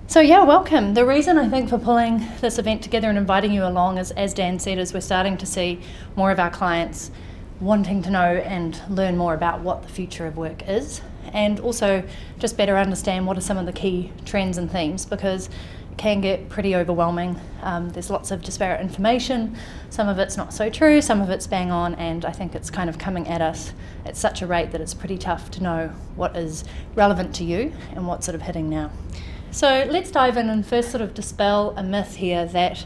So yeah, welcome. The reason I think for pulling this event together and inviting you along is, as Dan said, is we're starting to see more of our clients wanting to know and learn more about what the future of work is, and also just better understand what are some of the key trends and themes, because it can get pretty overwhelming. There's lots of disparate information, some of it's not so true, some of it's bang on, and I think it's kind of coming at us at such a rate that it's pretty tough to know what is relevant to you and what's sort of hitting now. So let's dive in and first sort of dispel a myth here that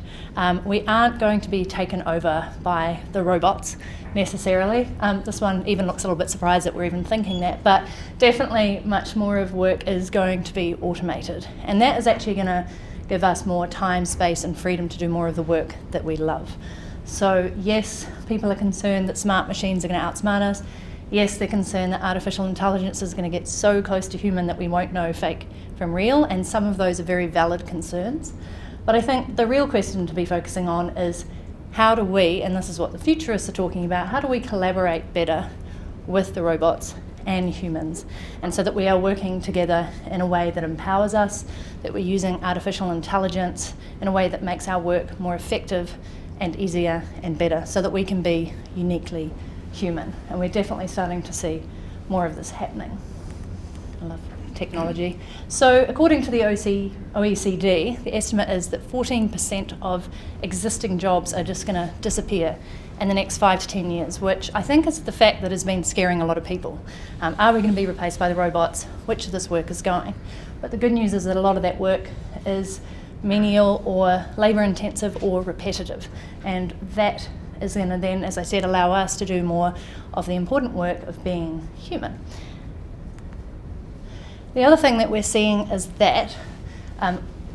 we aren't going to be taken over by the robots necessarily. This one even looks a little bit surprised that we're even thinking that, but definitely much more of work is going to be automated, and that is actually going to give us more time, space and freedom to do more of the work that we love. So yes, people are concerned that smart machines are going to outsmart us. Yes, they're concerned that artificial intelligence is going to get so close to human that we won't know fake from real, and some of those are very valid concerns. But I think the real question to be focusing on is how do we, and this is what the futurists are talking about, how do we collaborate better with the robots and humans, and so that we are working together in a way that empowers us, that we're using artificial intelligence in a way that makes our work more effective and easier and better, so that we can be uniquely human. And we're definitely starting to see more of this happening. I love technology. So according to the OECD, the estimate is that 14% of existing jobs are just going to disappear in the next 5 to 10 years, which I think is the fact that has been scaring a lot of people. Are we going to be replaced by the robots? Which of this work is going? But the good news is that a lot of that work is menial or labour intensive or repetitive, and that is going to then, as I said, allow us to do more of the important work of being human. The other thing that we're seeing is that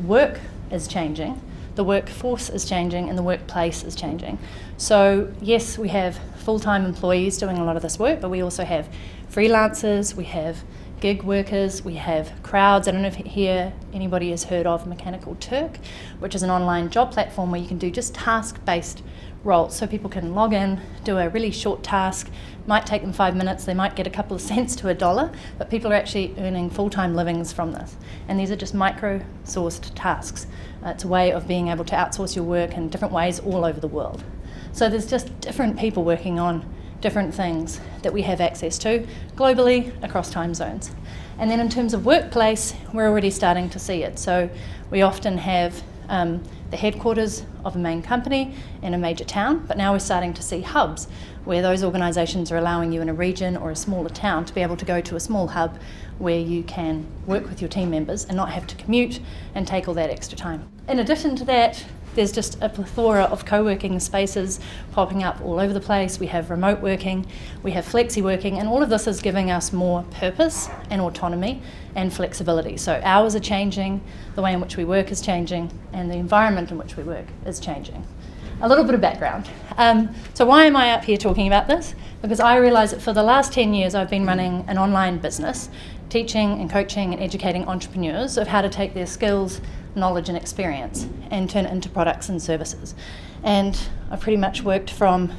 work is changing, the workforce is changing, and the workplace is changing. So yes, we have full-time employees doing a lot of this work, but we also have freelancers, we have gig workers, we have crowds. I don't know if here anybody has heard of Mechanical Turk, which is an online job platform where you can do just task-based roles. So people can log in, do a really short task, might take them 5 minutes, they might get a couple of cents to $1, but people are actually earning full-time livings from this. And these are just micro-sourced tasks. It's a way of being able to outsource your work in different ways all over the world. So there's just different people working on different things that we have access to globally across time zones. And then in terms of workplace, we're already starting to see it. So we often have the headquarters of a main company in a major town, but now we're starting to see hubs where those organisations are allowing you in a region or a smaller town to be able to go to a small hub where you can work with your team members and not have to commute and take all that extra time. In addition to that, there's just a plethora of co-working spaces popping up all over the place. We have remote working, we have flexi working, and all of this is giving us more purpose and autonomy and flexibility. So hours are changing, the way in which we work is changing, and the environment in which we work is changing. A little bit of background. So why am I up here talking about this? Because I realise that for the last 10 years I've been running an online business, teaching and coaching and educating entrepreneurs of how to take their skills, knowledge and experience and turn it into products and services. And I pretty much worked from,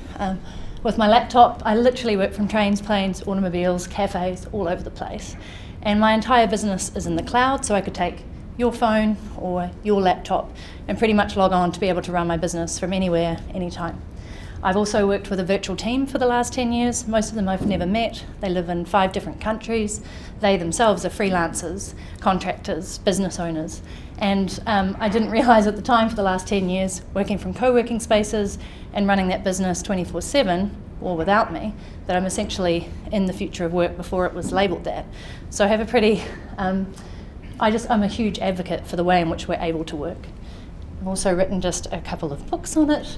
with my laptop, I literally work from trains, planes, automobiles, cafes, all over the place. And my entire business is in the cloud, so I could take your phone or your laptop and pretty much log on to be able to run my business from anywhere, anytime. I've also worked with a virtual team for the last 10 years. Most of them I've never met. They live in 5 different countries. They themselves are freelancers, contractors, business owners. And I didn't realise at the time for the last 10 years, working from co-working spaces and running that business 24/7, or without me, that I'm essentially in the future of work before it was labelled that. So I have a pretty, I'm a huge advocate for the way in which we're able to work. I've also written just a couple of books on it,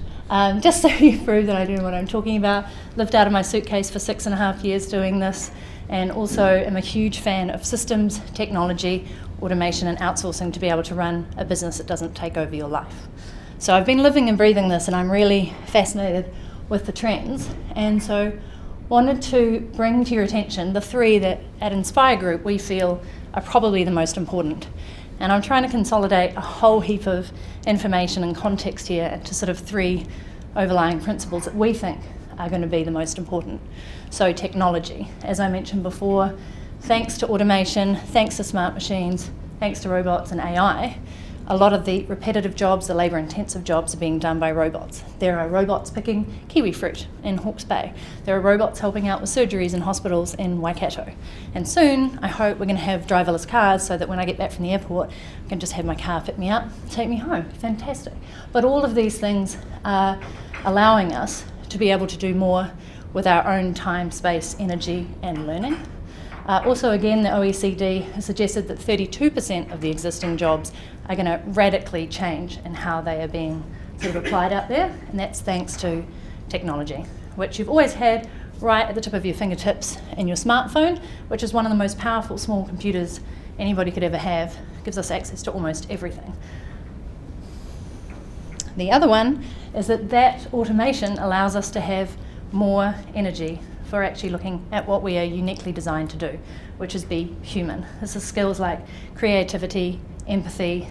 just so you prove that I know what I'm talking about. Lived out of my suitcase for 6.5 years doing this, and also am a huge fan of systems, technology, automation and outsourcing to be able to run a business that doesn't take over your life. So I've been living and breathing this, and I'm really fascinated with the trends, and so wanted to bring to your attention the 3 that at Inspire Group we feel are probably the most important. And I'm trying to consolidate a whole heap of information and context here into sort of 3 overlying principles that we think are going to be the most important. So technology, as I mentioned before, thanks to automation, thanks to smart machines, thanks to robots and AI, a lot of the repetitive jobs, the labour-intensive jobs, are being done by robots. There are robots picking kiwi fruit in Hawke's Bay. There are robots helping out with surgeries in hospitals in Waikato. And soon, I hope we're going to have driverless cars so that when I get back from the airport, I can just have my car pick me up, take me home. Fantastic. But all of these things are allowing us to be able to do more with our own time, space, energy, and learning. Also, again, the OECD has suggested that 32% of the existing jobs are going to radically change in how they are being sort of applied out there, and that's thanks to technology, which you've always had right at the tip of your fingertips in your smartphone, which is one of the most powerful small computers anybody could ever have. It gives us access to almost everything. The other one is that automation allows us to have more energy for actually looking at what we are uniquely designed to do, which is be human. This is skills like creativity, empathy,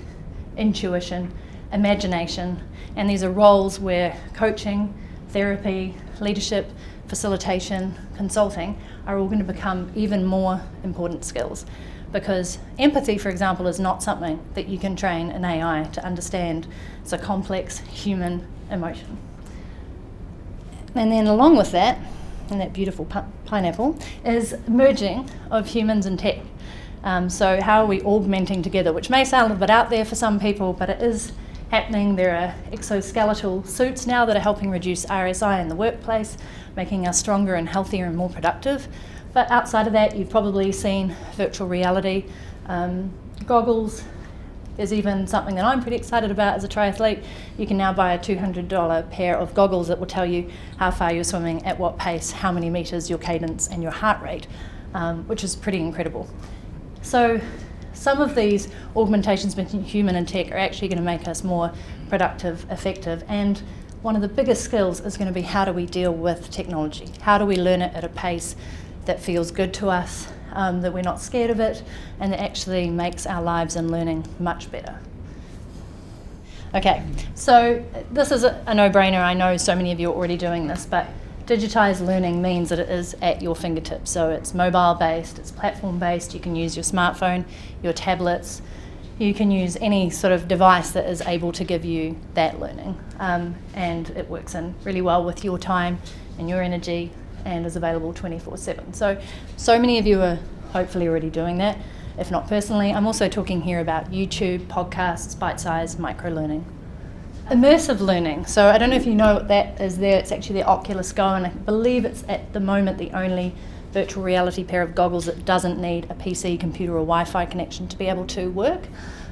intuition, imagination, and these are roles where coaching, therapy, leadership, facilitation, consulting are all going to become even more important skills. Because empathy, for example, is not something that you can train an AI to understand. It's a complex human emotion. And then along with that, and that beautiful pineapple, is merging of humans and tech. So how are we augmenting together, which may sound a bit out there for some people, but it is happening. There are exoskeletal suits now that are helping reduce RSI in the workplace, making us stronger and healthier and more productive. But outside of that, you've probably seen virtual reality, goggles. There's even something that I'm pretty excited about as a triathlete. You can now buy a $200 pair of goggles that will tell you how far you're swimming, at what pace, how many meters, your cadence, and your heart rate, which is pretty incredible. So some of these augmentations between human and tech are actually going to make us more productive, effective, and one of the biggest skills is going to be how do we deal with technology? How do we learn it at a pace that feels good to us, that we're not scared of it, and that actually makes our lives and learning much better. Okay, so this is a no-brainer. I know so many of you are already doing this, but digitized learning means that it is at your fingertips. So it's mobile-based, it's platform-based. You can use your smartphone, your tablets. You can use any sort of device that is able to give you that learning. And it works in really well with your time and your energy, and is available 24/7. So many of you are hopefully already doing that, if not personally. I'm also talking here about YouTube, podcasts, bite-sized micro-learning. Immersive learning. So I don't know if you know what that is there. It's actually the Oculus Go, and I believe it's at the moment the only virtual reality pair of goggles that doesn't need a PC, computer, or Wi-Fi connection to be able to work.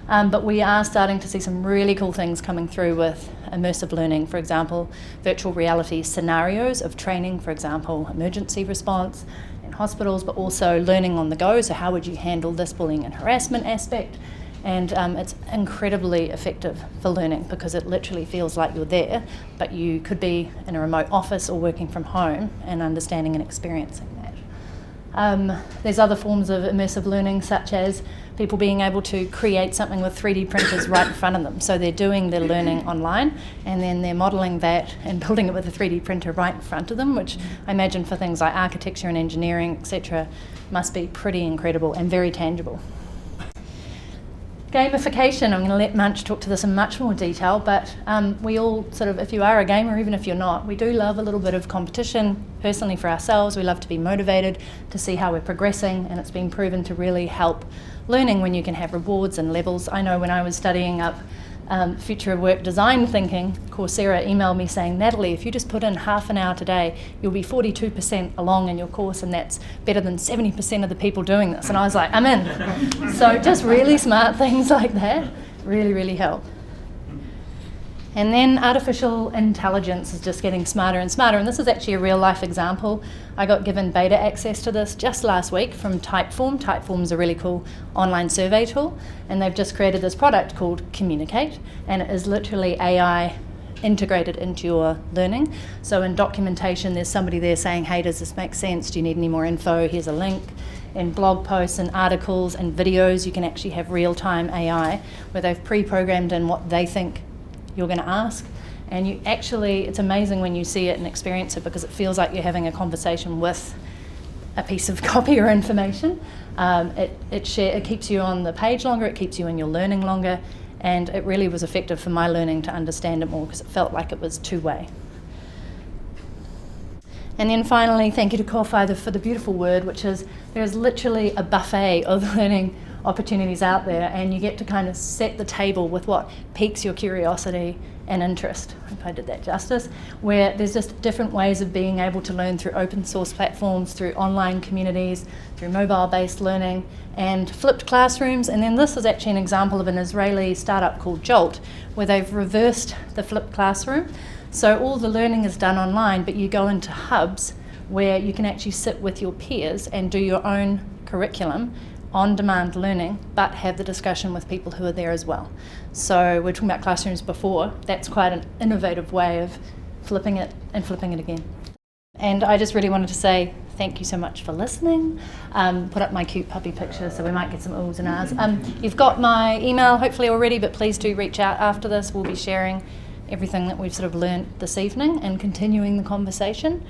But we are starting to see some really cool things coming through with immersive learning. For example, virtual reality scenarios of training, for example, emergency response in hospitals, but also learning on the go. So how would you handle this bullying and harassment aspect? And it's incredibly effective for learning because it literally feels like you're there, but you could be in a remote office or working from home and understanding and experiencing that. There's other forms of immersive learning, such as people being able to create something with 3D printers right in front of them. So they're doing their learning online, and then they're modelling that and building it with a 3D printer right in front of them, which I imagine for things like architecture and engineering, etc., must be pretty incredible and very tangible. Gamification, I'm going to let Munch talk to this in much more detail, but we all sort of, if you are a gamer, even if you're not, we do love a little bit of competition. Personally for ourselves, we love to be motivated to see how we're progressing, and it's been proven to really help learning when you can have rewards and levels. I know when I was studying up future of work design thinking, Coursera emailed me saying, Natalie, if you just put in half an hour today, you'll be 42% along in your course, and that's better than 70% of the people doing this. And I was like, I'm in. So just really smart things like that really, really help. And then artificial intelligence is just getting smarter and smarter, and this is actually a real life example. I got given beta access to this just last week from Typeform. Typeform is a really cool online survey tool, and they've just created this product called Communicate, and it is literally AI integrated into your learning. So in documentation, there's somebody there saying, hey, does this make sense? Do you need any more info? Here's a link. In blog posts and articles and videos, you can actually have real-time AI where they've pre-programmed in what they think you're going to ask, and you actually, it's amazing when you see it and experience it, because it feels like you're having a conversation with a piece of copy or information. It keeps you on the page longer, it keeps you in your learning longer, and it really was effective for my learning to understand it more because it felt like it was two-way. And then finally, thank you to Ko-Fi for the beautiful word, which is there's literally a buffet of learning opportunities out there, and you get to kind of set the table with what piques your curiosity and interest. I hope I did that justice. Where there's just different ways of being able to learn through open source platforms, through online communities, through mobile-based learning, and flipped classrooms. And then this is actually an example of an Israeli startup called Jolt, where they've reversed the flipped classroom. So all the learning is done online, but you go into hubs where you can actually sit with your peers and do your own curriculum, on-demand learning, but have the discussion with people who are there as well. So we're talking about classrooms before. That's quite an innovative way of flipping it and flipping it again. And I just really wanted to say thank you so much for listening. Put up my cute puppy picture, so we might get some oohs and ahs. You've got my email hopefully already, but please do reach out after this. We'll be sharing everything that we've sort of learnt this evening and continuing the conversation.